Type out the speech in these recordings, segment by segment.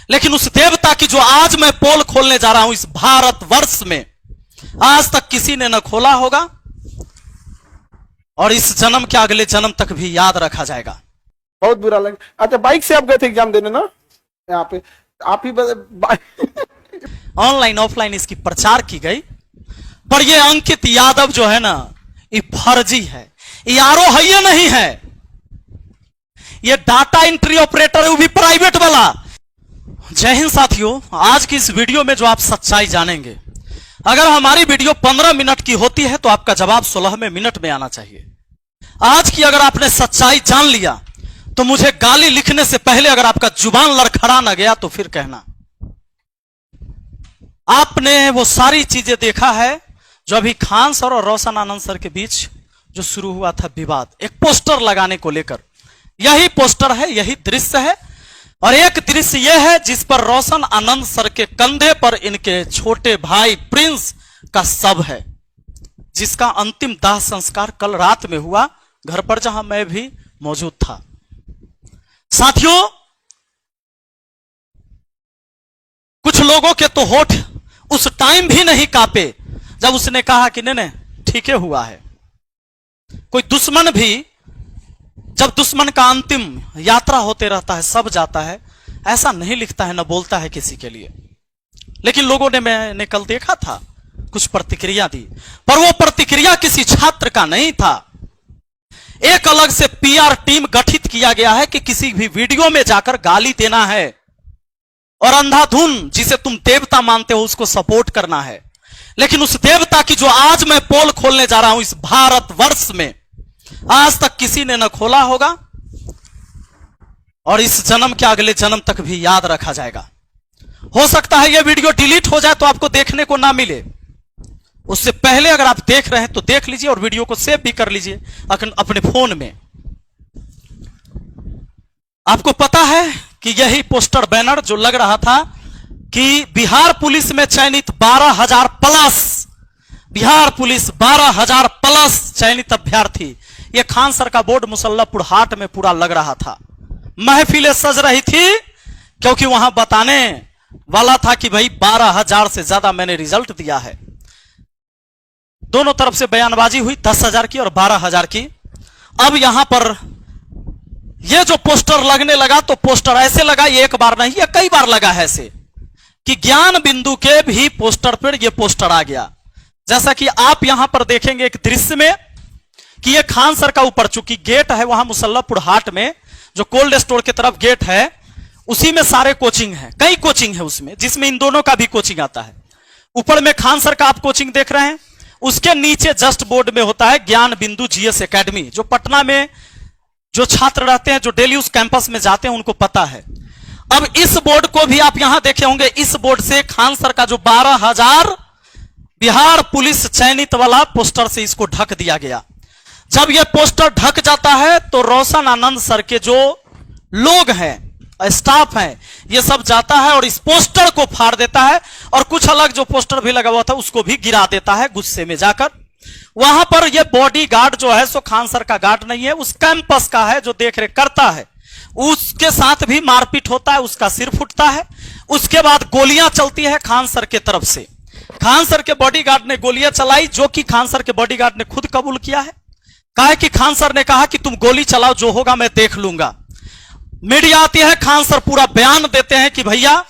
लेकिन उस देवता की जो आज मैं पोल खोलने जा रहा हूं इस भारतवर्ष में, आज तक किसी ने न खोला होगा और इस जन्म के अगले जन्म तक भी याद रखा जाएगा। बहुत बुरा लगा। अच्छा, बाइक से आप गए थे एग्जाम देने ना? यहाँ पे आप ही ऑनलाइन ऑफलाइन इसकी प्रचार की गई, पर ये अंकित यादव जो है ना, ये फर्जी है, ये आरो है, ये नहीं है, ये डाटा एंट्री ऑपरेटर है, वो भी प्राइवेट वाला। जय हिंद साथियों, आज की इस वीडियो में जो आप सच्चाई जानेंगे, अगर हमारी वीडियो 15 मिनट की होती है तो आपका जवाब 16वें मिनट में आना चाहिए। आज की अगर आपने सच्चाई जान लिया तो मुझे गाली लिखने से पहले अगर आपका जुबान लड़खड़ा ना गया तो फिर कहना। आपने वो सारी चीजें देखा है जो अभी खान सर और रोशन आनंद सर के बीच जो शुरू हुआ था विवाद, एक पोस्टर लगाने को लेकर। यही पोस्टर है, यही दृश्य है, और एक दृश्य यह है जिस पर रोशन आनंद सर के कंधे पर इनके छोटे भाई प्रिंस का शव है, जिसका अंतिम दाह संस्कार कल रात में हुआ, घर पर जहां मैं भी मौजूद था। साथियों, कुछ लोगों के तो होठ उस टाइम भी नहीं कांपे जब उसने कहा कि नहीं ठीक है हुआ है। कोई दुश्मन भी, जब दुश्मन का अंतिम यात्रा होते रहता है, सब जाता है, ऐसा नहीं लिखता है, न बोलता है किसी के लिए। लेकिन लोगों ने, मैंने कल देखा था, कुछ प्रतिक्रिया दी, पर वो प्रतिक्रिया किसी छात्र का नहीं था। एक अलग से पीआर टीम गठित किया गया है कि किसी भी वीडियो में जाकर गाली देना है और अंधाधुन जिसे तुम देवता मानते हो उसको सपोर्ट करना है। लेकिन उस देवता की जो आज मैं पोल खोलने जा रहा हूं इस भारतवर्ष में, आज तक किसी ने न खोला होगा और इस जन्म के अगले जन्म तक भी याद रखा जाएगा। हो सकता है यह वीडियो डिलीट हो जाए तो आपको देखने को ना मिले, उससे पहले अगर आप देख रहे हैं तो देख लीजिए और वीडियो को सेव भी कर लीजिए अपने फोन में। आपको पता है कि यही पोस्टर बैनर जो लग रहा था कि बिहार पुलिस में चयनित 12,000 प्लस, बिहार पुलिस 12,000 प्लस चयनित अभ्यर्थी, यह खान सर का बोर्ड मुसल्लापुर हाट में पूरा लग रहा था। महफिलें सज रही थी क्योंकि वहां बताने वाला था कि भाई 12,000 से ज्यादा मैंने रिजल्ट दिया है। दोनों तरफ से बयानबाजी हुई, 10,000 की और 12,000 की। अब यहां पर यह जो पोस्टर लगने लगा तो पोस्टर ऐसे लगा, ये एक बार नहीं, ये कई बार लगा है ऐसे, कि ज्ञान बिंदु के भी पोस्टर पर यह पोस्टर आ गया। जैसा कि आप यहां पर देखेंगे एक दृश्य में कि यह खान सर का ऊपर चूंकि गेट है वहां मुसल्लापुर हाट में, जो कोल्ड स्टोर की तरफ गेट है, उसी में सारे कोचिंग है, कई कोचिंग है उसमें, जिसमें इन दोनों का भी कोचिंग आता है। ऊपर में खान सर का आप कोचिंग देख रहे हैं, उसके नीचे जस्ट बोर्ड में होता है ज्ञान बिंदु जीएस एकेडमी, जो पटना में जो छात्र रहते हैं, जो डेली उस कैंपस में जाते हैं, उनको पता है। अब इस बोर्ड को भी आप यहां देखे होंगे, इस बोर्ड से खान सर का जो 12,000 बिहार पुलिस चयनित वाला पोस्टर से इसको ढक दिया गया। जब यह पोस्टर ढक जाता है तो रोशन आनंद सर के जो लोग हैं, स्टाफ हैं, ये सब जाता है और इस पोस्टर को फाड़ देता है और कुछ अलग जो पोस्टर भी लगा हुआ था उसको भी गिरा देता है गुस्से में जाकर। वहां पर यह बॉडी गार्ड जो है सो खान सर का गार्ड नहीं है, उस कैंपस का है जो देखरेख करता है, उसके साथ भी मारपीट होता है, उसका सिर फूटता है। उसके बाद गोलियां चलती है खान सर के तरफ से। खान सर के बॉडीगार्ड ने गोलियां चलाई, जो कि खान सर के बॉडीगार्ड ने खुद कबूल किया है। कहा कि खान सर ने कहा कि तुम गोली चलाओ, जो होगा मैं देख लूंगा। मीडिया आती है, खान सर पूरा बयान देते हैं कि भैया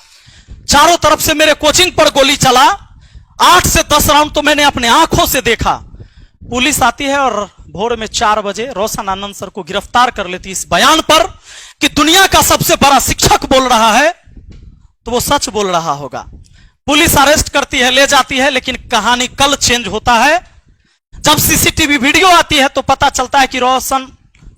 चारों तरफ से मेरे कोचिंग पर गोली चला, 8 से 10 राउंड तो मैंने अपने आंखों से देखा। पुलिस आती है और भोर में 4 बजे रोशन आनंद सर को गिरफ्तार कर लेती इस बयान पर कि दुनिया का सबसे बड़ा शिक्षक बोल रहा है तो वो सच बोल रहा होगा। पुलिस अरेस्ट करती है, ले जाती है, लेकिन कहानी कल चेंज होता है। जब सीसीटीवी वीडियो आती है तो पता चलता है कि रोशन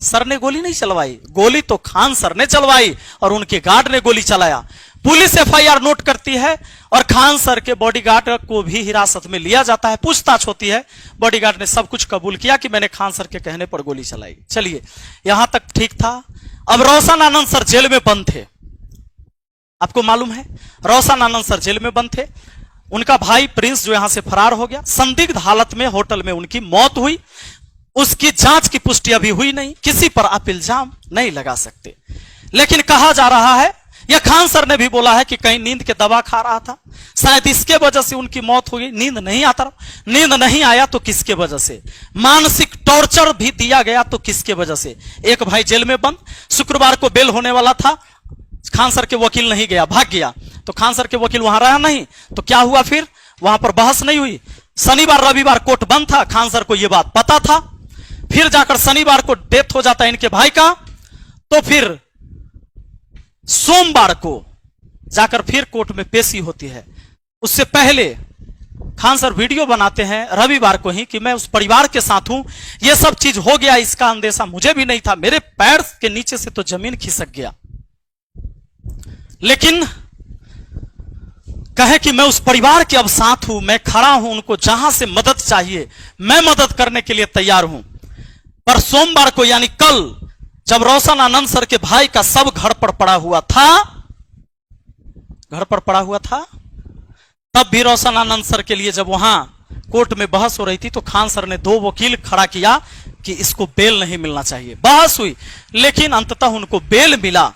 सर ने गोली नहीं चलवाई, गोली तो खान सर ने चलवाई और उनके गार्ड ने गोली चलाया। पुलिस एफआईआर नोट करती है और खान सर के बॉडीगार्ड को भी हिरासत में लिया जाता है। पूछताछ होती है, बॉडीगार्ड ने सब कुछ कबूल किया कि मैंने खान सर के कहने पर गोली चलाई। चलिए, यहां तक ठीक था। अब रोशन आनंद सर जेल में बंद थे, आपको मालूम है, रोशन आनंद सर जेल में बंद थे। उनका भाई प्रिंस जो यहां से फरार हो गया, संदिग्ध हालत में होटल में उनकी मौत हुई। उसकी जांच की पुष्टि अभी हुई नहीं, किसी पर आप इल्जाम नहीं लगा सकते। लेकिन कहा जा रहा है यह खान सर ने भी बोला है कि कहीं नींद के दवा खा रहा था, शायद इसके वजह से उनकी मौत हो गई। नींद नहीं आता, नींद नहीं आया तो किसके वजह से? मानसिक टॉर्चर भी दिया गया तो किसके वजह से? एक भाई जेल में बंद, शुक्रवार को बेल होने वाला था, खान सर के वकील नहीं गया, भाग गया, तो खान सर के वकील वहां रहा नहीं, तो क्या हुआ फिर? वहां पर बहस नहीं हुई। शनिवार रविवार कोर्ट बंद था, खान सर को यह बात पता था। फिर जाकर शनिवार को डेथ हो जाता है इनके भाई का, तो फिर सोमवार को जाकर फिर कोर्ट में पेशी होती है। उससे पहले खान सर वीडियो बनाते हैं रविवार को ही कि मैं उस परिवार के साथ हूं, यह सब चीज हो गया, इसका अंदेशा मुझे भी नहीं था, मेरे पैर के नीचे से तो जमीन खिसक गया। लेकिन कहे कि मैं उस परिवार के अब साथ हूं, मैं खड़ा हूं, उनको जहां से मदद चाहिए मैं मदद करने के लिए तैयार हूं। पर सोमवार को यानी कल, जब रोशन आनंद सर के भाई का सब घर पर पड़ा हुआ था, तब भी रोशन आनंद सर के लिए जब वहां कोर्ट में बहस हो रही थी, तो खान सर ने 2 वकील खड़ा किया कि इसको बेल नहीं मिलना चाहिए। बहस हुई, लेकिन अंततः उनको बेल मिला।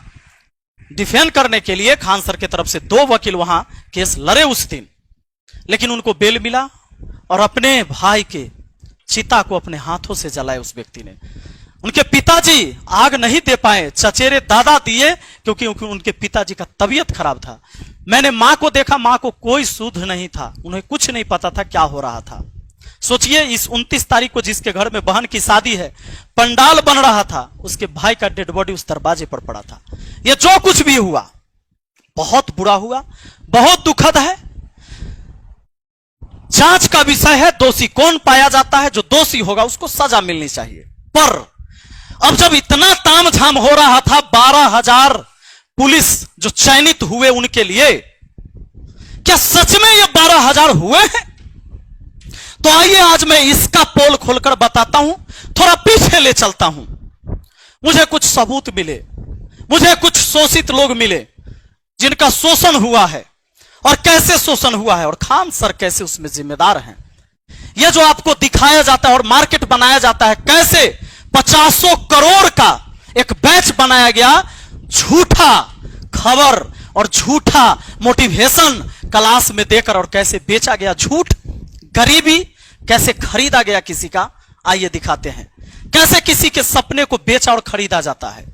डिफेंड करने के लिए खान सर की तरफ से 2 वकील वहां केस लड़े उस दिन, लेकिन उनको बेल मिला और अपने भाई के चिता को अपने हाथों से जलाए उस व्यक्ति ने। उनके पिताजी आग नहीं दे पाए, चचेरे दादा दिए, क्योंकि उनके पिताजी का तबीयत खराब था। मैंने मां को देखा, मां को कोई सुध नहीं था, उन्हें कुछ नहीं पता था क्या हो रहा था। सोचिए, इस 29 तारीख को जिसके घर में बहन की शादी है, पंडाल बन रहा था, उसके भाई का डेड बॉडी उस दरवाजे पर पड़ा था। यह जो कुछ भी हुआ बहुत बुरा हुआ, बहुत दुखद है। जांच का विषय है, दोषी कौन पाया जाता है, जो दोषी होगा उसको सजा मिलनी चाहिए। पर अब जब इतना तामझाम हो रहा था, 12,000 पुलिस जो चयनित हुए उनके लिए, क्या सच में ये 12,000 हुए हैं? तो आइए आज मैं इसका पोल खोलकर बताता हूं, थोड़ा पीछे ले चलता हूं। मुझे कुछ सबूत मिले, मुझे कुछ शोषित लोग मिले जिनका शोषण हुआ है, और कैसे शोषण हुआ है, और खान सर कैसे उसमें जिम्मेदार हैं। यह जो आपको दिखाया जाता है और मार्केट बनाया जाता है, कैसे 50 करोड़ का एक बैच बनाया गया, झूठा खबर और झूठा मोटिवेशन क्लास में देकर, और कैसे बेचा गया झूठ, गरीबी कैसे खरीदा गया किसी का। आइए दिखाते हैं कैसे किसी के सपने को बेचा और खरीदा जाता है।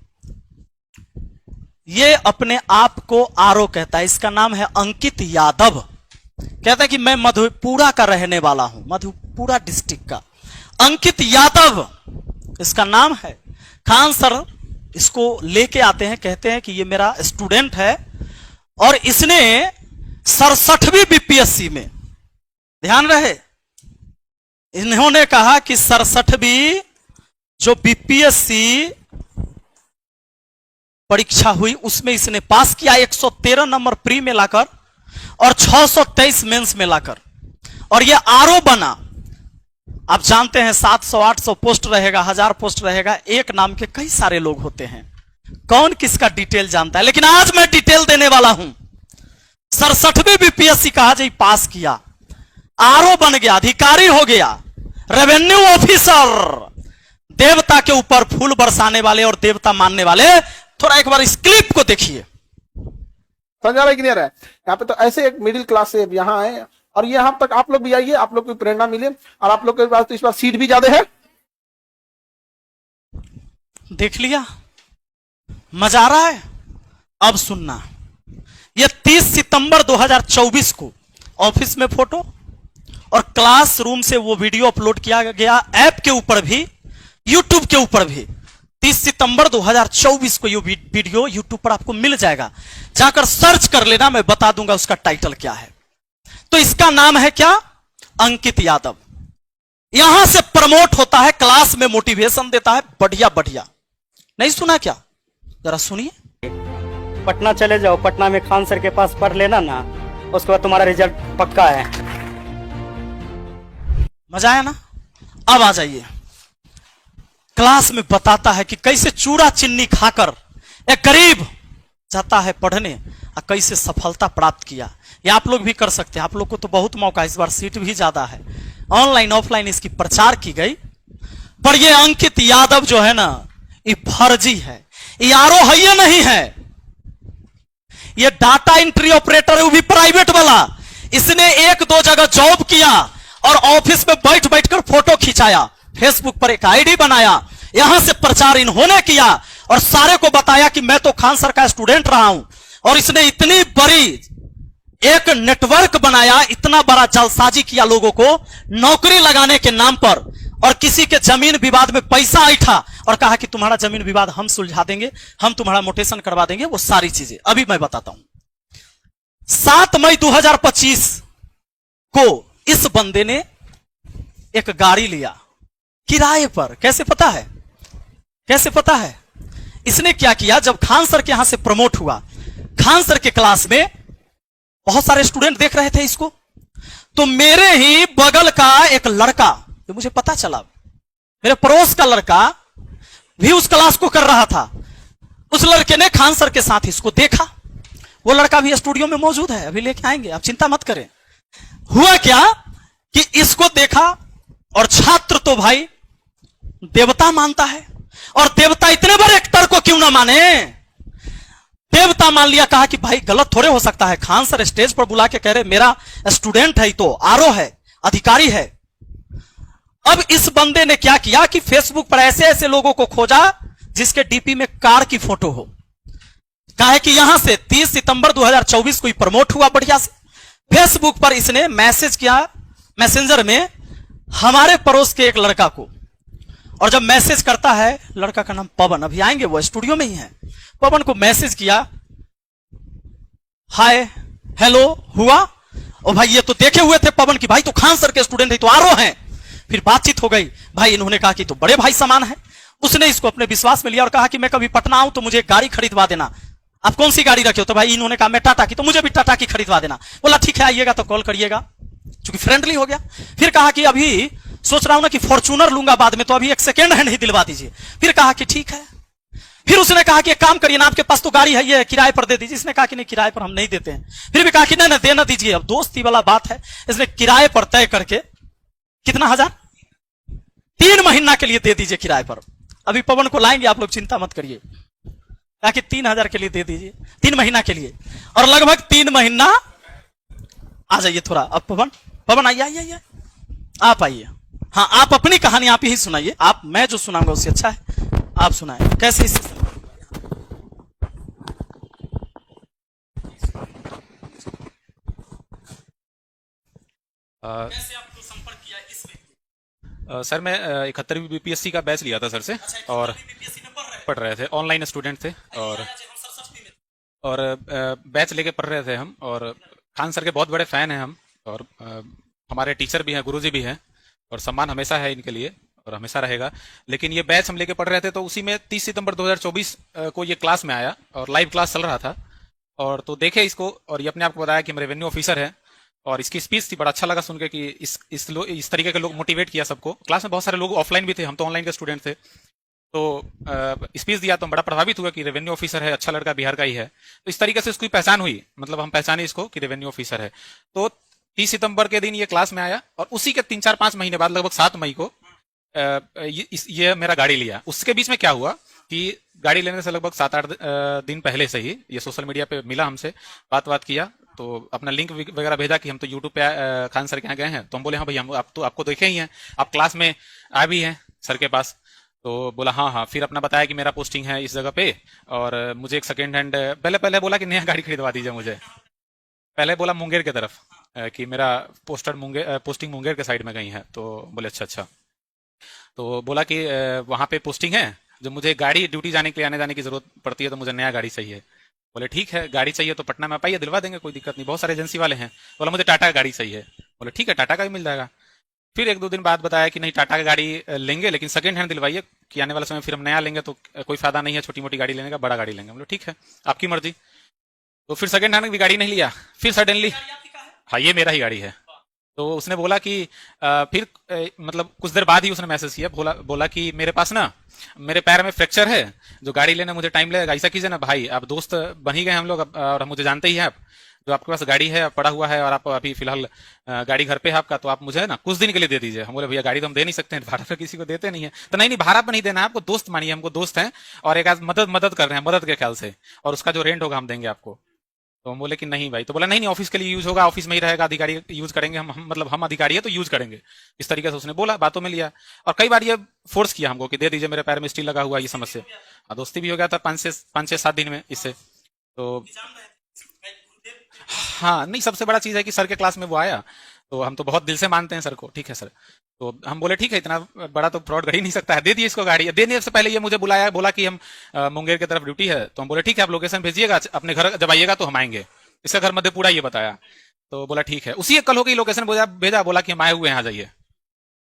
यह अपने आप को आरो कहता है, इसका नाम है अंकित यादव। कहता है कि मैं मधेपुरा का रहने वाला हूं, मधेपुरा डिस्ट्रिक्ट का अंकित यादव इसका नाम है। खान सर इसको लेके आते हैं, कहते हैं कि ये मेरा स्टूडेंट है और इसने 67वीं बीपीएससी में, ध्यान रहे, इन्होंने कहा कि 67वीं जो बीपीएससी परीक्षा हुई उसमें इसने पास किया, 113 नंबर प्री में लाकर और 623 मेंस में लाकर, और यह आरओ बना। आप जानते हैं 700-800 पोस्ट रहेगा, 1000 पोस्ट रहेगा, एक नाम के कई सारे लोग होते हैं, कौन किसका डिटेल जानता है। लेकिन आज मैं डिटेल देने वाला हूं। 67वीं बीपीएससी कहा जाए पास किया, आरओ बन गया, अधिकारी हो गया, रेवेन्यू ऑफिसर, देवता के ऊपर फूल बरसाने वाले और देवता मानने वाले। थोड़ा एक बार इस क्लिप को देखिए, समझ आ रहा है कि नहीं आ रहा है? यहाँ पे तो ऐसे एक मिडिल क्लास से यहाँ आए, और यहां तक आप लोग भी आइए, आप लोग को प्रेरणा मिले, और आप लोग के पास तो इस बार सीट भी ज्यादा है। देख लिया, मजा आ रहा है? अब सुनना, यह 30 सितंबर 2024 को ऑफिस में फोटो और क्लासरूम से वो वीडियो अपलोड किया गया, ऐप के ऊपर भी, यूट्यूब के ऊपर भी। 30 सितंबर 2024 को ये वीडियो यूट्यूब पर आपको मिल जाएगा, जाकर सर्च कर लेना, मैं बता दूंगा उसका टाइटल क्या है। तो इसका नाम है क्या? अंकित यादव। यहां से प्रमोट होता है, क्लास में मोटिवेशन देता है, बढ़िया बढ़िया। नहीं सुना क्या? जरा सुनिए। पटना चले जाओ, पटना में खान सर के पास पढ़ लेना ना, उसके बाद तुम्हारा रिजल्ट पक्का है। मजा आया ना? अब आ जाइए, क्लास में बताता है कि कैसे चूड़ा चिन्नी खाकर एक गरीब जाता है पढ़ने और कैसे सफलता प्राप्त किया। ये आप लोग भी कर सकते हैं, आप लोग को तो बहुत मौका, इस बार सीट भी ज्यादा है, ऑनलाइन ऑफलाइन इसकी प्रचार की गई। पर ये अंकित यादव जो है ना, ये फर्जी है, ये आरो है, ये नहीं है। ये डाटा एंट्री ऑपरेटर है, वो भी प्राइवेट वाला। इसने एक दो जगह जॉब किया और ऑफिस में बैठ बैठकर फोटो खिंचाया, फेसबुक पर एक आईडी बनाया, यहां से प्रचार इन्होंने किया और सारे को बताया कि मैं तो खान सर का स्टूडेंट रहा हूं। और इसने इतनी बड़ी एक नेटवर्क बनाया, इतना बड़ा जालसाजी किया लोगों को नौकरी लगाने के नाम पर, और किसी के जमीन विवाद में पैसा ऐठा और कहा कि तुम्हारा जमीन विवाद हम सुलझा देंगे, हम तुम्हारा मोटेशन करवा देंगे। वो सारी चीजें अभी मैं बताता हूं। 7 मई 2025 को इस बंदे ने एक गाड़ी लिया किराए पर। कैसे पता है? कैसे पता है? इसने क्या किया, जब खान सर के यहां से प्रमोट हुआ, खान सर के क्लास में बहुत सारे स्टूडेंट देख रहे थे इसको, तो मेरे ही बगल का एक लड़का, जो मुझे पता चला, मेरे पड़ोस का लड़का भी उस क्लास को कर रहा था। उस लड़के ने खान सर के साथ इसको देखा। वो लड़का भी स्टूडियो में मौजूद है, अभी लेके आएंगे, आप चिंता मत करें। हुआ क्या कि इसको देखा, और छात्र तो भाई देवता मानता है, और देवता इतने बड़े एक्टर को क्यों ना माने, देवता मान लिया। कहा कि भाई गलत थोड़े हो सकता है, खान सर स्टेज पर बुला के कह रहे मेरा स्टूडेंट है, तो आरओ है, अधिकारी है। अब इस बंदे ने क्या किया कि फेसबुक पर ऐसे ऐसे लोगों को खोजा जिसके डीपी में कार की फोटो हो। कहा कि यहां से 30 सितंबर 2024 को प्रमोट हुआ बढ़िया से। फेसबुक पर इसने मैसेज किया मैसेंजर में हमारे पड़ोस के एक लड़का को, और जब मैसेज करता है, लड़का का नाम पवन, अभी आएंगे, वो स्टूडियो में ही है। पवन को मैसेज किया, हाय हेलो हुआ, और भाई ये तो देखे हुए थे पवन की, भाई तो खान सर के स्टूडेंट है, तो आरओ हैं। फिर बातचीत हो गई, भाई इन्होंने कहा कि तो बड़े भाई समान है। उसने इसको अपने विश्वास में लिया और कहा कि मैं कभी पटना आऊं तो मुझे एक गाड़ी खरीदवा देना। आप कौन सी गाड़ी रखे हो? तो भाई इन्होंने कहा मैं टाटा की, तो मुझे भी टाटा की खरीदवा देना। बोला ठीक है, आइएगा तो कॉल करिएगा, क्योंकि फ्रेंडली हो गया। फिर कहा कि अभी सोच रहा हूं ना कि फॉर्च्यूनर लूंगा बाद में, तो अभी एक सेकेंड हैंड ही दिलवा दीजिए। फिर कहा कि ठीक है। फिर उसने कहा कि एक काम करिए ना, आपके पास तो गाड़ी है, ये किराए पर दे दीजिए। इसने कहा कि नहीं, किराए पर हम नहीं देते हैं। फिर भी कहा कि नहीं देना दीजिए। अब दोस्ती वाला बात है, इसने किराए पर तय करके कितना हजार, 3 महीना के लिए दे दीजिए किराए पर। अभी पवन को लाएंगे, आप लोग चिंता मत करिए। कहा कि 3000 के लिए दे दीजिए, 3 महीना के लिए। और लगभग 3 महीना, आ जाइए थोड़ा अब पवन, पवन आइए आइए आइए, आप आइए। हाँ, आप अपनी कहानी आप ही सुनाइए। आप, मैं जो सुनाऊंगा उससे अच्छा है आप सुनाए। कैसे इससे कैसे आपको संपर्क किया इस व्यक्ति? सर मैं 71वीं बीपीएससी का बैच लिया था सर से, और बीपीएससी में पढ़ रहे थे, ऑनलाइन स्टूडेंट थे, और बैच लेके पढ़ रहे थे हम। और खान सर के बहुत बड़े फैन हैं हम, और हमारे टीचर भी हैं, गुरुजी भी हैं, और सम्मान हमेशा है इनके लिए और हमेशा रहेगा। लेकिन ये बैच हम लेके पढ़ रहे थे, तो उसी में 30 सितंबर 2024 को ये क्लास में आया और लाइव क्लास चल रहा था। और तो देखे इसको, और ये अपने आप को बताया कि हम रेवेन्यू ऑफिसर है, और इसकी स्पीच थी, बड़ा अच्छा लगा सुन के कि इस तरीके के लोग मोटिवेट किया सबको। क्लास में बहुत सारे लोग ऑफलाइन भी थे, हम तो ऑनलाइन के स्टूडेंट थे। तो स्पीच दिया तो हम बड़ा प्रभावित हुआ कि रेवेन्यू ऑफिसर है, अच्छा लड़का, बिहार का ही है। तो इस तरीके से उसकी पहचान हुई, मतलब हम पहचाने इसको कि रेवेन्यू ऑफिसर है। तो 30 सितंबर के दिन ये क्लास में आया, और उसी के 3-4-5 महीने बाद, लगभग 7 मई को ये मेरा गाड़ी लिया। उसके बीच में क्या हुआ कि गाड़ी लेने से लगभग 7-8 दिन पहले से ही ये सोशल मीडिया पे मिला हमसे, बात किया, तो अपना लिंक वगैरह भेजा कि हम तो यूट्यूब पे खान सर के यहाँ गए हैं। तो हम बोले हाँ भाई, हम आप तो आपको देखे ही हैं, आप क्लास में आ भी हैं सर के पास। तो बोला हाँ हाँ। फिर अपना बताया कि मेरा पोस्टिंग है इस जगह पे, और मुझे एक सेकेंड हैंड, पहले बोला कि नया गाड़ी खरीदवा दीजिए मुझे। पहले बोला मुंगेर की तरफ कि मेरा पोस्टिंग मुंगेर के साइड में गई है। तो बोले अच्छा। तो बोला कि वहाँ पे पोस्टिंग है, जब मुझे गाड़ी ड्यूटी जाने के लिए आने जाने की जरूरत पड़ती है, तो मुझे नया गाड़ी चाहिए। बोले ठीक है, गाड़ी चाहिए तो पटना में पाइए, दिलवा देंगे, कोई दिक्कत नहीं, बहुत सारे एजेंसी वाले हैं। बोला मुझे टाटा का गाड़ी चाहिए। बोले ठीक है, टाटा का भी मिल जाएगा। फिर 1-2 दिन बाद बताया कि नहीं, टाटा का गाड़ी लेंगे, लेकिन सेकंड हैंड दिलवाइए, कि आने वाले समय फिर हम नया लेंगे तो कोई फायदा नहीं है छोटी मोटी गाड़ी लेने का, बड़ा गाड़ी लेंगे। बोले ठीक है, आपकी मर्जी। तो फिर सेकंड हैंड भी गाड़ी नहीं लिया। फिर सडनली, हाँ ये मेरा ही गाड़ी है। तो उसने बोला कि फिर मतलब कुछ देर बाद ही उसने मैसेज किया, बोला कि मेरे पास ना, मेरे पैर में फ्रैक्चर है, जो गाड़ी लेने मुझे टाइम लगेगा। ऐसा कीजिए ना भाई, आप दोस्त बन ही गए हम लोग, और मुझे जानते ही हैं आप, जो आपके पास गाड़ी है पड़ा हुआ है, और आप अभी फिलहाल गाड़ी घर पे है आपका, तो आप मुझे ना कुछ दिन के लिए दे दीजिए। हम बोले भैया गाड़ी तो हम दे नहीं सकते हैं, भाड़ा पे किसी को देते नहीं है। तो नहीं भाड़ा पे नहीं देना है आपको, दोस्त मानिए, हमको दोस्त हैं, और एक आज मदद कर रहे हैं, मदद के ख्याल से, और उसका जो रेंट होगा हम देंगे आपको। तो हम बोले कि नहीं भाई, तो बोला नहीं नहीं ऑफिस के लिए यूज होगा, ऑफिस में ही रहेगा, अधिकारी यूज करेंगे, हम मतलब हम अधिकारी है तो यूज करेंगे, इस तरीके से उसने बोला, बातों में लिया। और कई बार ये फोर्स किया हमको कि दे दीजिए, मेरे पैर में स्टील लगा हुआ, ये समस्या। दोस्ती भी हो गया था 5 से 7 दिन में इससे। तो हाँ नहीं, सबसे बड़ा चीज है कि सर के क्लास में वो आया, तो हम तो बहुत दिल से मानते हैं सर को, ठीक है सर। तो हम बोले ठीक है, इतना बड़ा तो फ्रॉड कर ही नहीं सकता है, दे दिए इसको गाड़ी। देने से पहले ये मुझे बुलाया, बोला कि हम मुंगेर की तरफ ड्यूटी है, तो हम बोले ठीक है आप लोकेशन भेजिएगा, अपने घर जब आइएगा तो हम आएंगे। इसका घर मधेपुरा ये बताया, तो बोला ठीक है। उसी एक कल हो गई लोकेशन भेजा, बोला कि हम आए हुए हैं, आ जाइए।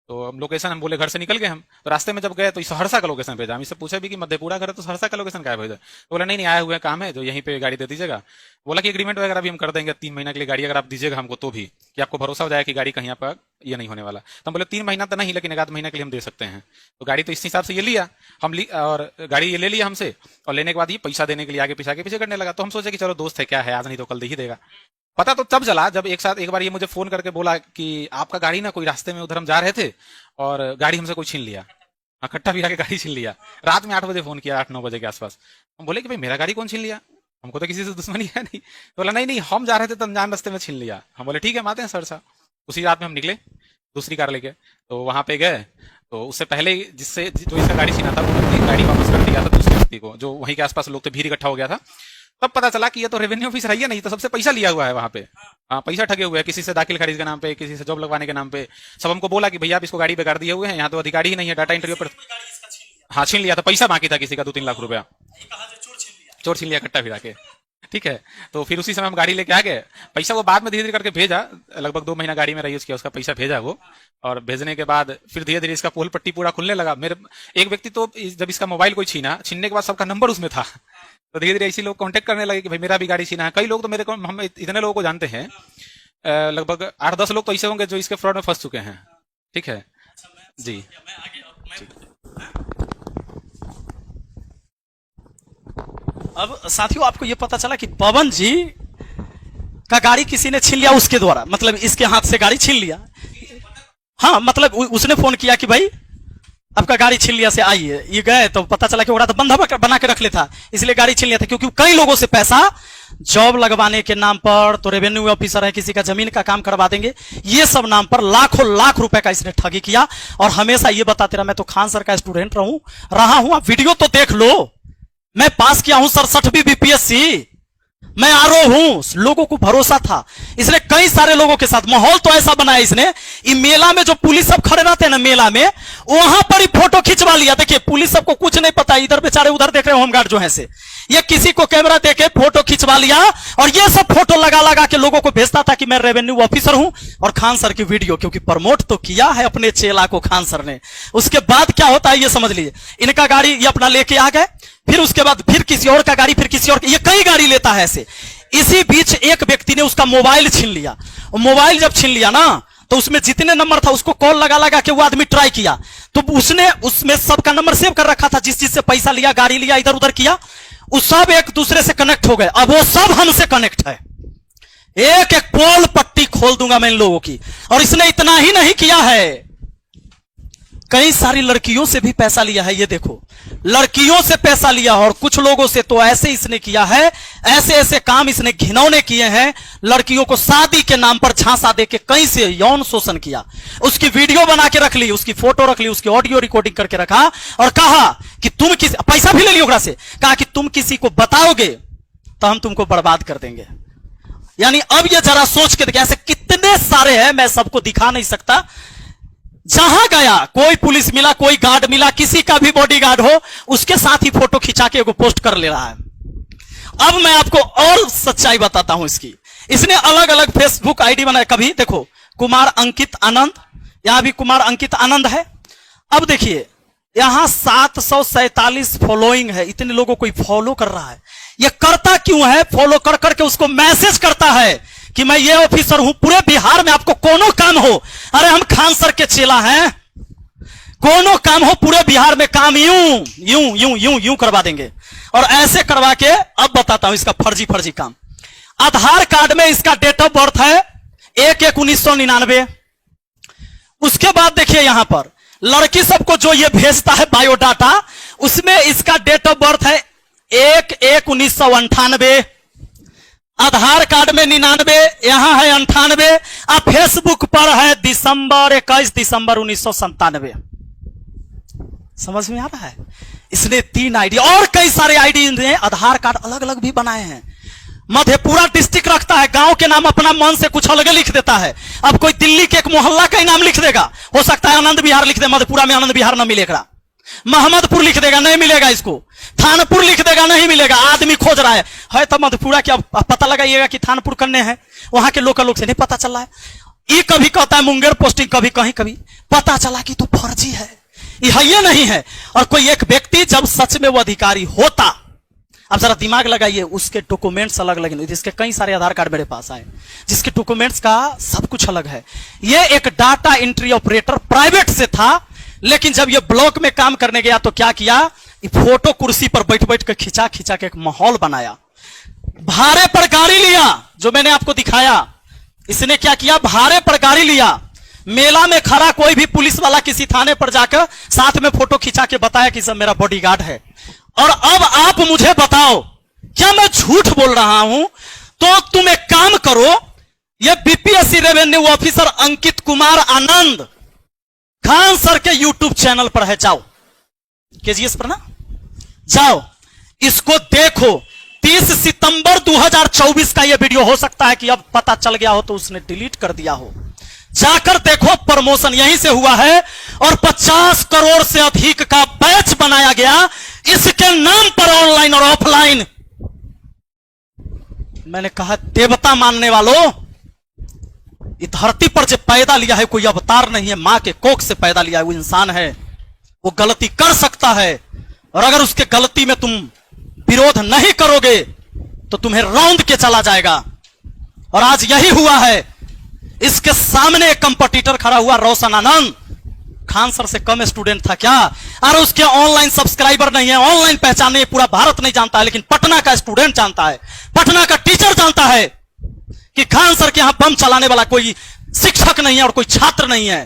तो हम लोकेशन, हम बोले घर से निकल गए हम, तो रास्ते में जब गए तो सहरसा का लोकेशन भेजा। हम इससे पूछा भी कि मधेपुरा घर है तो सहरसा का लोकेशन क्या भेजा, तो बोला नहीं नहीं आए हुए काम है, जो यहीं पे गाड़ी दे दीजिएगा। बोला कि एग्रीमेंट वगैरह भी हम कर देंगे 3 महीना के लिए गाड़ी, अगर आप दीजिएगा हमको तो भी, कि आपको भरोसा हो जाए कि गाड़ी कहीं आपका ये नहीं होने वाला। तो हम बोले 3 महीना तो नहीं, लेकिन 1 आध महीना के लिए हम दे सकते हैं। तो गाड़ी तो इस हिसाब से ये लिया हम, और गाड़ी ये ले लिया हमसे, और लेने के बाद ये पैसा देने के लिए आगे पीछे करने लगा। तो हम सोचे कि चलो दोस्त है, क्या है, आज नहीं तो कल दे ही देगा। पता तो तब चला जब एक बार ये मुझे फोन करके बोला कि आपका गाड़ी ना कोई रास्ते में उधर हम जा रहे थे और गाड़ी हमसे कोई छीन लिया, कट्टा भी आके गाड़ी छीन लिया। रात में 8 बजे फोन किया, 8-9 बजे के आसपास। हम बोले कि भाई मेरा गाड़ी कौन छीन लिया, हमको तो किसी से दुश्मनी है नहीं। तो बोला नहीं नहीं हम जा रहे थे तो अनजान रास्ते में छीन लिया। हम बोले ठीक है, हम आते हैं सरसा। उसी रात में हम निकले दूसरी कार लेके, तो वहां पे गए। तो उससे पहले जो इसका गाड़ी छीना था वो व्यक्ति गाड़ी वापस कर दिया था दूसरे व्यक्ति को, जो वहीं के आसपास लोग थे, भीड़ इकट्ठा हो गया था। तब पता चला कि ये तो रेवेन्यू ऑफिसर है, नहीं तो सबसे पैसा लिया हुआ है वहां पे। हाँ, पैसा ठगे हुए हैं, किसी से दाखिल खारिज के नाम पे, किसी से जॉब लगवाने के नाम पे। सब हमको बोला कि भैया आप इसको गाड़ी बेकार दिए हुए हैं, यहाँ तो अधिकारी ही नहीं है, डाटा एंट्री पर। हाँ छीन लिया था, पैसा बाकी था किसी का 2-3 लाख रुपया, चोर छीन लिया कट्टा फिरा के, ठीक है। तो फिर उसी समय हम गाड़ी लेके आ गए। पैसा वो बाद में धीरे धीरे करके भेजा, लगभग 2 महीना गाड़ी में यूज किया, उसका पैसा भेजा वो। और भेजने के बाद फिर धीरे धीरे इसका पोल पट्टी पूरा खुलने लगा। मेरे एक व्यक्ति तो जब इसका मोबाइल कोई छीनने के बाद सबका नंबर उसमें था, तो धीरे धीरे ऐसे लोग कांटेक्ट करने लगे कि भाई मेरा भी गाड़ी छीना है। कई लोग तो मेरे को, हम इतने लोगों को जानते हैं, लगभग 8-10 लोग तो ऐसे होंगे जो इसके फ्रॉड में फंस चुके हैं, ठीक है जी। अब साथियों आपको यह पता चला कि पवन जी का गाड़ी किसी ने छीन लिया उसके द्वारा, मतलब इसके हाथ से गाड़ी छीन लिया। हाँ मतलब उसने फोन किया कि भाई आपका गाड़ी छीन लिया से आइए। ये गए तो पता चला कि वो तो बंधा बना के रख लेता, इसलिए गाड़ी छीन लिया था। क्योंकि कई लोगों से पैसा जॉब लगवाने के नाम पर, तो रेवेन्यू ऑफिसर है, किसी का जमीन का काम करवा देंगे, ये सब नाम पर लाखों लाख रुपए का इसने ठगी किया। और हमेशा ये बताते रहा, मैं तो खान सर का स्टूडेंट रहा हूं, आप वीडियो तो देख लो, मैं पास किया हूं 67वीं बीपीएससी, मैं आरो हूं। लोगों को भरोसा था, इसलिए कई सारे लोगों के साथ माहौल तो ऐसा बनाया इसने। ये मेला में जो पुलिस सब खड़े रहते हैं ना मेला में, वहां पर ही फोटो खिंचवा लिया। देखिए पुलिस सबको कुछ नहीं पता, इधर बेचारे उधर देख रहे होमगार्ड जो है से, ये किसी को कैमरा देके फोटो खिंचवा लिया और ये सब फोटो लगा लगा के लोगों को भेजता था कि मैं रेवेन्यू ऑफिसर हूं। और खान सर की वीडियो, क्योंकि प्रमोट तो किया है अपने चेला को खान सर ने। उसके बाद क्या होता है ये समझ लीजिए, इनका गाड़ी ये अपना लेके आ गए, फिर उसके बाद फिर किसी और का गाड़ी, फिर किसी और, ये कई गाड़ी लेता है ऐसे। इसी बीच एक व्यक्ति ने उसका मोबाइल छीन लिया। मोबाइल जब छीन लिया ना, तो उसमें जितने नंबर था उसको कॉल लगा लगा के वो आदमी ट्राई किया, तो उसने उसमें सबका नंबर सेव कर रखा था, जिस चीज से पैसा लिया, गाड़ी लिया, इधर उधर किया, वो सब एक दूसरे से कनेक्ट हो गए। अब वो सब हमसे कनेक्ट है, एक एक पोल पट्टी खोल दूंगा मैं इन लोगों की। और इसने इतना ही नहीं किया है, कई सारी लड़कियों से भी पैसा लिया है। ये देखो, लड़कियों से पैसा लिया, और कुछ लोगों से तो ऐसे इसने किया है, ऐसे ऐसे काम इसने घिनौने किए हैं। लड़कियों को शादी के नाम पर झांसा देके कहीं से यौन शोषण किया, उसकी वीडियो बना के रख ली, उसकी फोटो रख ली, उसकी ऑडियो रिकॉर्डिंग करके रखा, और कहा कि तुम किसी, पैसा भी ले लिया ओकरा से, कहा कि तुम किसी को बताओगे तो हम तुमको बर्बाद कर देंगे। यानी अब ये जरा सोच के देखिए, ऐसे कितने सारे हैं, मैं सबको दिखा नहीं सकता। जहां गया कोई पुलिस मिला, कोई गार्ड मिला, किसी का भी बॉडीगार्ड हो, उसके साथ ही फोटो खिंचा के पोस्ट कर ले रहा है। अब मैं आपको और सच्चाई बताता हूं इसकी। इसने अलग अलग फेसबुक आईडी बनाया, कभी देखो कुमार अंकित आनंद, यहां भी कुमार अंकित आनंद है। अब देखिए यहां 747 फॉलोइंग है, इतने लोगों को फॉलो कर रहा है। ये करता क्यों है? फॉलो कर करके उसको मैसेज करता है कि मैं ये ऑफिसर हूं, पूरे बिहार में आपको कोनो काम हो, अरे हम खान सर के चेला हैं, कोनो काम हो पूरे बिहार में, काम यूं यूं यूं यूं यूं करवा देंगे। और ऐसे करवा के अब बताता हूं इसका फर्जी काम। आधार कार्ड में इसका डेट ऑफ बर्थ है 1/1/1999। उसके बाद देखिए यहां पर लड़की सबको जो ये भेजता है बायोडाटा, उसमें इसका डेट ऑफ बर्थ है 1/1/1998। आधार कार्ड में 99, यहां है 98, और फेसबुक पर है दिसंबर 21 दिसंबर 1997। समझ में आ रहा है? इसने 3 आईडी और कई सारे आईडी ने आधार कार्ड अलग अलग भी बनाए हैं। मधेपुरा डिस्ट्रिक्ट रखता है, गांव के नाम अपना मन से कुछ अलग लिख देता है। अब कोई दिल्ली के एक मोहल्ला का ही नाम लिख देगा, हो सकता है आनंद विहार लिख दे, मधेपुरा में आनंद विहार न मिलेगा। मोहम्मदपुर लिख देगा, नहीं मिलेगा इसको। थानपुर लिख देगा, नहीं मिलेगा। आदमी खोज रहा है तो मधेपुरा क्या पता लगाइएगा कि थानपुर करने हैं, वहां के लोकल लोग से नहीं पता चल रहा है। ये कभी कहता है मुंगेर पोस्टिंग, कभी कहीं कभी पता चला कि तू फर्जी है, ये नहीं है। और कोई एक व्यक्ति जब सच में वो अधिकारी होता, अब जरा दिमाग लगाइए, उसके डॉक्यूमेंट्स अलग अलग, जिसके कई सारे आधार कार्ड मेरे पास आए, जिसके डॉक्यूमेंट्स का सब कुछ अलग है। ये एक डाटा एंट्री ऑपरेटर प्राइवेट से था, लेकिन जब ये ब्लॉक में काम करने गया तो क्या किया, फोटो कुर्सी पर बैठ बैठ कर खिंचा खिंचा के एक माहौल बनाया। भाड़े पर गाड़ी लिया, जो मैंने आपको दिखाया। इसने क्या किया, भाड़े पर गाड़ी लिया, मेला में खड़ा कोई भी पुलिस वाला किसी थाने पर जाकर साथ में फोटो खिंचा के बताया कि सब मेरा बॉडीगार्ड है। और अब आप मुझे बताओ, क्या मैं झूठ बोल रहा हूं? तो तुम एक काम करो, ये BPSC revenue officer Ankit Kumar Anand Khan sir के यूट्यूब चैनल पर है, जाओ केजीएस पर ना, जाओ इसको देखो। 30 सितंबर 2024 का यह वीडियो, हो सकता है कि अब पता चल गया हो तो उसने डिलीट कर दिया हो, जाकर देखो। प्रमोशन यहीं से हुआ है और 50 करोड़ से अधिक का बैच बनाया गया इसके नाम पर, ऑनलाइन और ऑफलाइन। मैंने कहा देवता मानने वालों, इस धरती पर जो पैदा लिया है कोई अवतार नहीं है, मां के कोख से पैदा लिया है, वो इंसान है, वो गलती कर सकता है। और अगर उसके गलती में तुम विरोध नहीं करोगे तो तुम्हें रौंद के चला जाएगा। और आज यही हुआ है। इसके सामने एक कंपटीटर खड़ा हुआ, रोशन आनंद, खान सर से कम स्टूडेंट था क्या? और उसके ऑनलाइन सब्सक्राइबर नहीं है, ऑनलाइन पहचान नहीं, पूरा भारत नहीं जानता है, लेकिन पटना का स्टूडेंट जानता है, पटना का टीचर जानता है कि खान सर के यहां बम चलाने वाला कोई शिक्षक नहीं है और कोई छात्र नहीं है।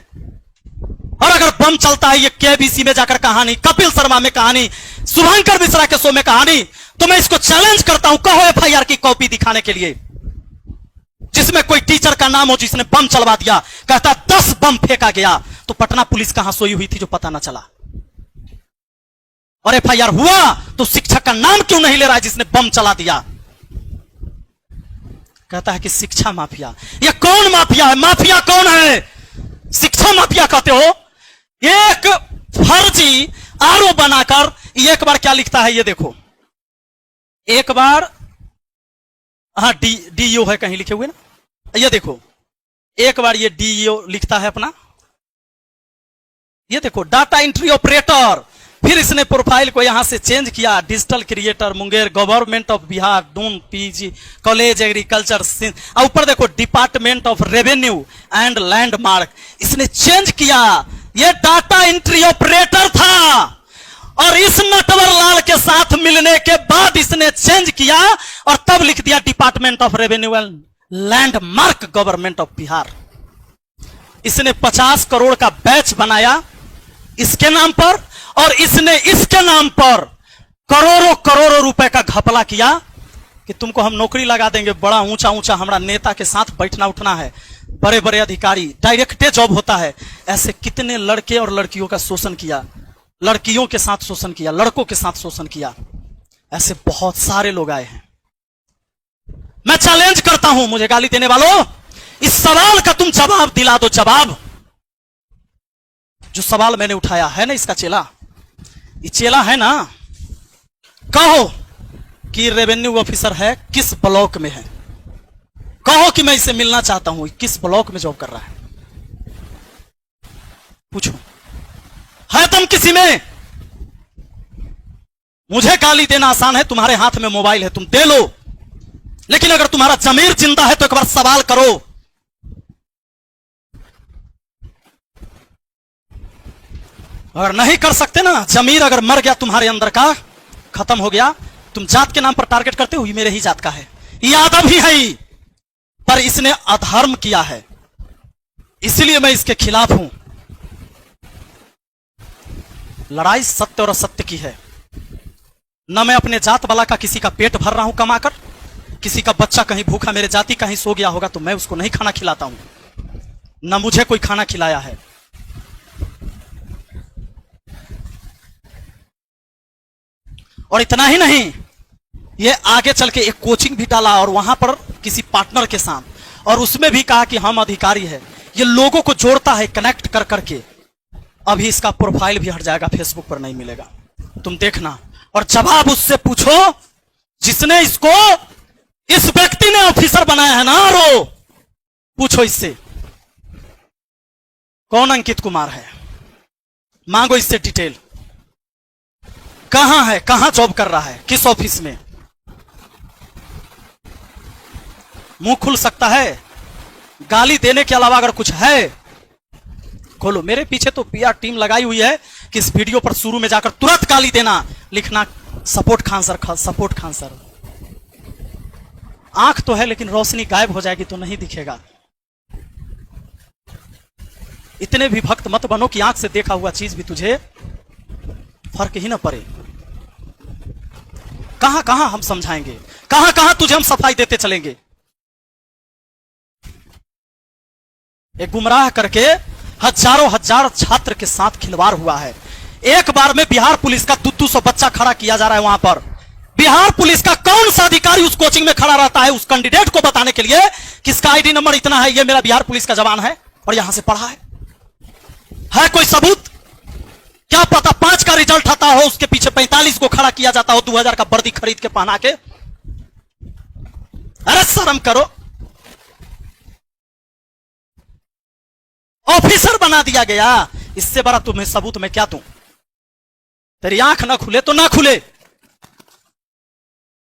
और अगर बम चलता है, ये केबीसी में जाकर कहानी, कपिल शर्मा में कहानी, शुभंकर मिश्रा के शो में कहानी, तो मैं इसको चैलेंज करता हूं, कहो एफआईआर की कॉपी दिखाने के लिए, जिसमें कोई टीचर का नाम हो जिसने बम चलवा दिया। कहता 10 बम फेंका गया, तो पटना पुलिस कहां सोई हुई थी जो पता ना चला? और एफआईआर हुआ तो शिक्षक का नाम क्यों नहीं ले रहा है जिसने बम चला दिया? कहता है कि शिक्षा माफिया। ये कौन माफिया है? माफिया कौन है? शिक्षा माफिया कहते हो? एक फर्जी आरोप बनाकर एक बार क्या लिखता है, ये देखो, एक बार, हाँ डीईओ है कहीं लिखे हुए ना, ये देखो, एक बार ये डीईओ लिखता है अपना, ये देखो डाटा एंट्री ऑपरेटर। फिर इसने प्रोफाइल को यहां से चेंज किया, digital creator Munger, government of Bihar, Doon PG college agriculture, और ऊपर देखो department of revenue and landmark. इसने चेंज किया, ये डाटा एंट्री ऑपरेटर था। और इस नटवर लाल के साथ मिलने के बाद इसने चेंज किया और तब लिख दिया department of revenue and landmark government of Bihar. इसने 50 करोड़ का बैच बनाया इसके नाम पर, और इसने इसके नाम पर करोड़ों करोड़ों रुपए का घपला किया कि तुमको हम नौकरी लगा देंगे, बड़ा ऊंचा ऊंचा हमारा नेता के साथ बैठना उठना है, बड़े बड़े अधिकारी, डायरेक्टे जॉब होता है। ऐसे कितने लड़के और लड़कियों का शोषण किया, लड़कियों के साथ शोषण किया, लड़कों के साथ शोषण किया, ऐसे बहुत सारे लोग आए हैं। मैं चैलेंज करता हूं मुझे गाली देने वालों, इस सवाल का तुम जवाब दिला दो। जवाब, जो सवाल मैंने उठाया है ना, इसका चेला, ये चेला है ना, कहो कि रेवेन्यू ऑफिसर है, किस ब्लॉक में है? कहो कि मैं इसे मिलना चाहता हूं, किस ब्लॉक में जॉब कर रहा है? पूछो, है तुम किसी में? मुझे गाली देना आसान है, तुम्हारे हाथ में मोबाइल है, तुम दे लो, लेकिन अगर तुम्हारा जमीर जिंदा है तो एक बार सवाल करो। अगर नहीं कर सकते ना, जमीर अगर मर गया तुम्हारे अंदर का, खत्म हो गया, तुम जात के नाम पर टारगेट करते हो, ये मेरे ही जात का है, यादव ही है ही, पर इसने अधर्म किया है, इसलिए मैं इसके खिलाफ हूं। लड़ाई सत्य और असत्य की है। न मैं अपने जात वाला का किसी का पेट भर रहा हूं कमाकर, किसी का बच्चा कहीं भूखा मेरे जाति कहीं सो गया होगा तो मैं उसको नहीं खाना खिलाता हूं, ना मुझे कोई खाना खिलाया है। और इतना ही नहीं, ये आगे चल के एक कोचिंग भी डाला और वहां पर किसी पार्टनर के साथ, और उसमें भी कहा कि हम अधिकारी है। ये लोगों को जोड़ता है कनेक्ट कर करके। अभी इसका प्रोफाइल भी हट जाएगा, फेसबुक पर नहीं मिलेगा, तुम देखना। और जवाब उससे पूछो जिसने इसको, इस व्यक्ति ने ऑफिसर बनाया है ना, रो पूछो इससे कौन अंकित कुमार है, मांगो इससे डिटेल, कहां है, कहां जॉब कर रहा है, किस ऑफिस में। मुंह खुल सकता है, गाली देने के अलावा अगर कुछ है खोलो। मेरे पीछे तो पीआर टीम लगाई हुई है कि इस वीडियो पर शुरू में जाकर तुरंत गाली देना, लिखना support Khan sir, support Khan sir. आंख तो है लेकिन रोशनी गायब हो जाएगी तो नहीं दिखेगा। इतने भी भक्त मत बनो कि आंख से देखा हुआ चीज भी तुझे फर्क ही ना पड़े। कहां कहां हम समझाएंगे, कहां कहां तुझे हम सफाई देते चलेंगे। एक गुमराह करके हजारों हजार छात्र के साथ खिलवाड़ हुआ है। एक बार में बिहार पुलिस का 200 बच्चा खड़ा किया जा रहा है वहां पर। बिहार पुलिस का कौन सा अधिकारी उस कोचिंग में खड़ा रहता है उस कैंडिडेट को बताने के लिए किसका आईडी नंबर इतना है, ये मेरा बिहार पुलिस का जवान है और यहां से पढ़ा है कोई सबूत? क्या पता 5 का रिजल्ट आता हो, उसके पीछे 45 को खड़ा किया जाता हो 2000 का वर्दी खरीद के पहना के। अरे शर्म करो, ऑफिसर बना दिया गया। इससे बड़ा तुम्हें सबूत मैं क्या दूं? तेरी आंख ना खुले तो ना खुले,